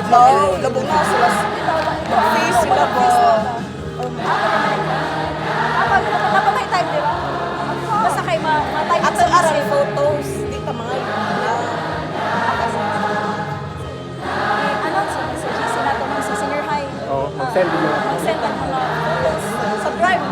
Wow, labong na sila. Face sila ba? Napatay time, di ba? Basta kay ma-time At sa aral photos, di pa mga ano, sa GC na ito, sa senior high. Oo, mag-send din mo. Mag-send ang mga photos sa drive,